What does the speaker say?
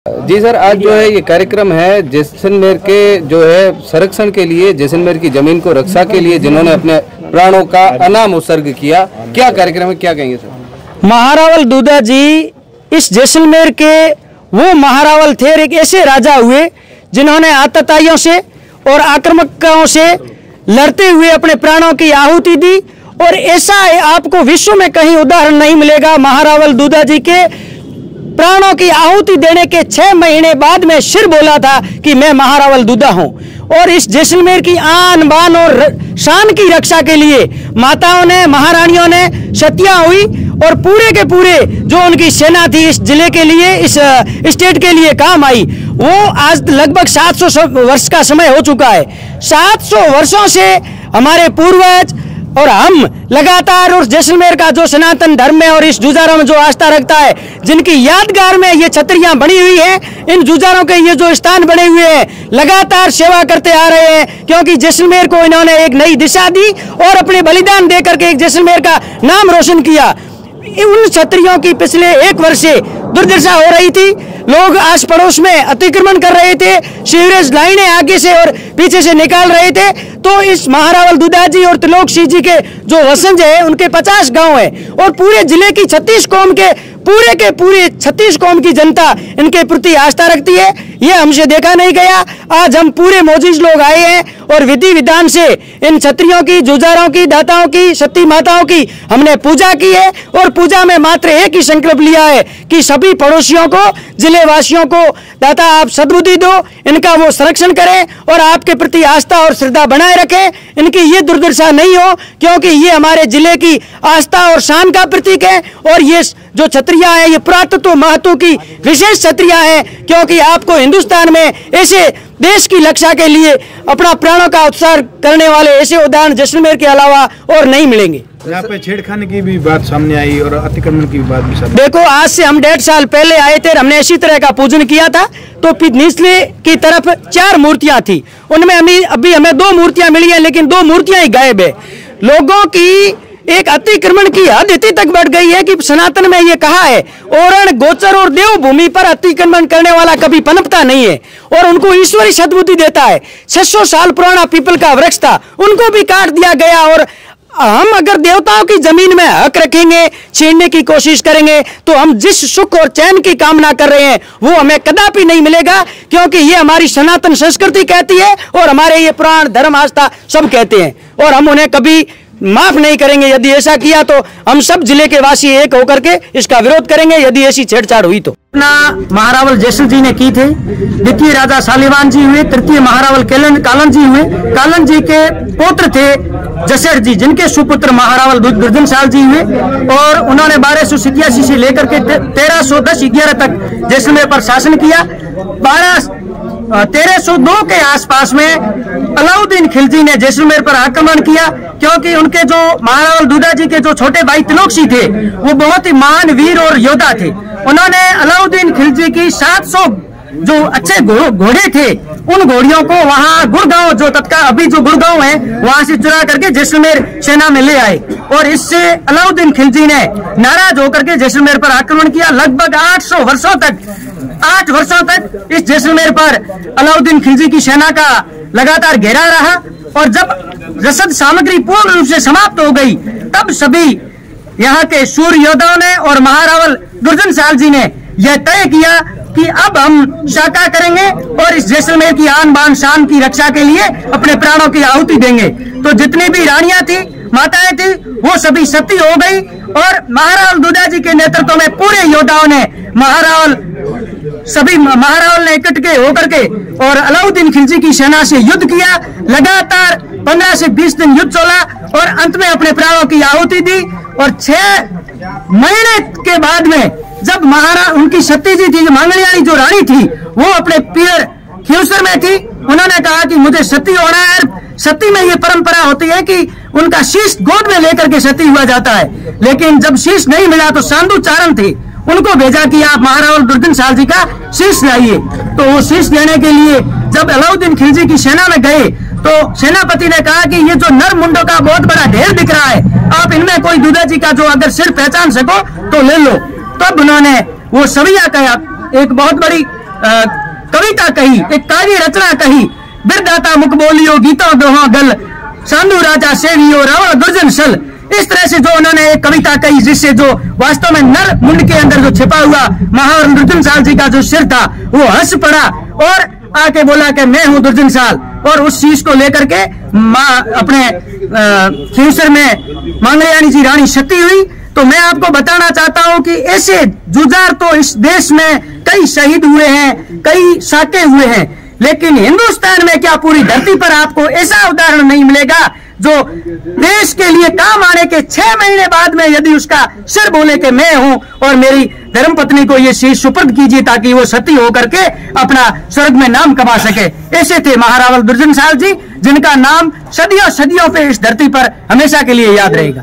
जी sir, आज जो है ये कार्यक्रम है जैसलमेर के जो है संरक्षण के लिए, जैसलमेर की जमीन को रक्षा के लिए जिन्होंने अपने प्राणों का अनाम उत्सर्ग किया, क्या कार्यक्रम है, क्या कहेंगे सर? महारावल दूधा जी इस जैसलमेर के वो महारावल थे, एक ऐसे राजा हुए जिन्होंने आतताइयों से और आक्रामकों से लड़ते हुए अपने प्राणों की आहुति दी। और ऐसा आपको विश्व में कहीं उदाहरण नहीं मिलेगा। महारावल दूधा जी के प्राणों की आहुति देने के 6 महीने बाद में सिर बोला था कि मैं महारावल दूधा हूं। और इस जैसलमेर की आन बान और शान की रक्षा के लिए माताओं ने, महारानियों ने सत्या हुई और पूरे के पूरे जो उनकी सेना थी इस जिले के लिए, इस स्टेट के लिए काम आई। वो आज लगभग 700 वर्ष का समय हो चुका है। 700 वर्षों से हमारे पूर्वज और हम लगातार उस जैसलमेर का जो सनातन धर्म है और इस जुझारों में जो आस्था रखता है, जिनकी यादगार में ये छतरियां बनी हुई हैं, इन जुझारों के ये जो स्थान बने हुए हैं, लगातार सेवा करते आ रहे हैं। क्योंकि जैसलमेर को इन्होंने एक नई दिशा दी और अपने बलिदान दे करके एक जैसलमेर का नाम रोशन किया। उन छतरियों की पिछले 1 वर्ष से दुर्दशा हो रही थी। लोग आस पड़ोस में अतिक्रमण कर रहे थे, सीवरेज लाइनें आगे से और पीछे से निकाल रहे थे। तो इस महारावल दूधा जी और त्रिलोक सिंह जी के जो वसंज है, उनके 50 गांव है और पूरे जिले की 36 कौम के पूरे 36 कौम की जनता इनके प्रति आस्था रखती है। ये हमसे देखा नहीं गया। आज हम पूरे मोजिज लोग आए हैं और विधि विधान से इन क्षत्रियों की, जुझारों की, दाताओं की, सती माताओं की हमने पूजा की है। और पूजा में मात्र एक ही संकल्प लिया है कि सभी पड़ोसियों को, जिले वासियों को दाता आप सद्बुद्धि दो, इनका वो संरक्षण करें और आपके प्रति आस्था और श्रद्धा बनाए रखें, इनकी ये दुर्दशा नहीं हो। क्योंकि ये हमारे जिले की आस्था और शान का प्रतीक है। और ये जो क्षत्रिया है, ये पुरातत्व महत्व की विशेष क्षत्रिया है। क्योंकि आपको हिंदुस्तान में ऐसे देश की रक्षा के लिए अपना प्राणों का उत्सर्ग करने वाले ऐसे उदाहरण जैसलमेर के अलावा और नहीं मिलेंगे। यहाँ पे छेड़खानी की भी बात सामने आई और अतिक्रमण की बात भी सामने। देखो, आज से हम 1.5 साल पहले आए थे, हमने इसी तरह का पूजन किया था। तो निचले की तरफ 4 मूर्तियां थी, उनमें अभी हमें 2 मूर्तियां मिली है, लेकिन 2 मूर्तियां ही गायब है। लोगों की एक अतिक्रमण की हद इतनी तक बढ़ गई है कि सनातन में ये कहा है, ओरण गोचर और देव भूमि पर अतिक्रमण करने वाला कभी पनपता नहीं है। और उनको ईश्वरी सद्बुद्धि देता है। 600 साल पुराना पीपल का वृक्ष था, उनको भी काट दिया गया। और हम अगर देवताओं की जमीन में हक रखेंगे, छीनने की कोशिश करेंगे, तो हम जिस सुख और चैन की कामना कर रहे हैं वो हमें कदापि नहीं मिलेगा। क्योंकि ये हमारी सनातन संस्कृति कहती है और हमारे ये पुराण, धर्म, आस्था सब कहते हैं। और हम उन्हें कभी माफ नहीं करेंगे। यदि ऐसा किया तो हम सब जिले के वासी एक होकर के इसका विरोध करेंगे, यदि ऐसी छेड़छाड़ हुई तो। अपना महारावल जैसल जी ने की थे, द्वितीय राजा शालिवान जी हुए, तृतीय महारावल कालन जी हुए। कालन जी के पुत्र थे जसर जी, जिनके सुपुत्र महारावल दुर्जन साल जी हुए। और उन्होंने 1287 से लेकर के 1310-11 तक जैसलमेर पर शासन किया। 1302 के आसपास में अलाउद्दीन खिलजी ने जैसलमेर पर आक्रमण किया। क्योंकि उनके जो महारावल दूधा जी के जो छोटे भाई त्रिलोक सिंह थे, वो बहुत ही महान वीर और योद्धा थे। उन्होंने अलाउद्दीन खिलजी की 700 जो अच्छे घोड़े थे, उन घोड़ियों को वहां गुड़गांव, जो तत्काल अभी जो गुड़गांव है, वहां से चुरा करके जैसलमेर सेना में ले आए। और इससे अलाउद्दीन खिलजी ने नाराज होकर के जैसलमेर पर आक्रमण किया। लगभग 8 वर्षों तक इस जैसलमेर पर अलाउद्दीन खिलजी की सेना का लगातार घेरा रहा। और जब रसद सामग्री पूर्ण रूप से समाप्त हो गई, तब सभी यहाँ के शूर योद्धाओं ने और महारावल दुर्जन साल जी ने यह तय किया कि अब हम शाका करेंगे और इस जैसलमेर की आन बान शान की रक्षा के लिए अपने प्राणों की आहुति देंगे। तो जितनी भी रानियां थी, माताएं थी, वो सभी सती हो गई। और महारावल दूधा जी के नेतृत्व में पूरे योद्धाओं ने महारावल ने इकट्ठे होकर के और अलाउद्दीन खिलजी की सेना से युद्ध किया। लगातार 15 से 20 दिन युद्ध चला और अंत में अपने प्राणों की आहुति दी। और 6 महीने के बाद में जब उनकी सती जी थी, मांगलियानी जो रानी थी, वो अपने पियर खियोसर में थी, उन्होंने कहा कि मुझे सती होना है। सती में ये परंपरा होती है कि उनका शीश गोद में लेकर के सती हुआ जाता है। लेकिन जब शीश नहीं मिला तो सांधु चारण थे, उनको भेजा कि आप महारावल दुर्जन साल जी का शीश लाइए। तो वो शीश लेने के लिए जब अलाउद्दीन खिलजी की सेना में गए, तो सेनापति ने कहा कि ये जो नर मुंडों का बहुत बड़ा ढेर दिख रहा है, आप इनमें कोई दूधा जी का जो अगर सिर पहचान सको तो ले लो। तब उन्होंने वो सविया का एक बहुत बड़ी कविता कही, एक काव्य रचना कही, बिरदाता मुख बोलियो गीता दोहा गल, साधु राजा सेवियो रावण दुर्जन सल। इस तरह से जो उन्होंने एक कविता कही जिससे जो वास्तव में नर मुंड के अंदर जो छिपा हुआ महावर दुर्जन साल जी का जो सिर था वो हंस पड़ा और आके बोला कि मैं हूं दुर्जन साल, और उस चीज को लेकर के अपने खींवसर में मांगलियानी जी रानी सती हुई। तो मैं आपको बताना चाहता हूं कि ऐसे जुझार तो इस देश में कई शहीद हुए हैं, कई साके हुए हैं, लेकिन हिंदुस्तान में क्या पूरी धरती पर आपको ऐसा उदाहरण नहीं मिलेगा जो देश के लिए काम आने के 6 महीने बाद में यदि उसका सिर बोले कि मैं हूं और मेरी धर्मपत्नी को ये शीश सुपुर्द कीजिए ताकि वो सती होकर के अपना स्वर्ग में नाम कमा सके। ऐसे थे महारावल दुर्जन साल जी, जिनका नाम सदियों सदियों पे इस धरती पर हमेशा के लिए याद रहेगा।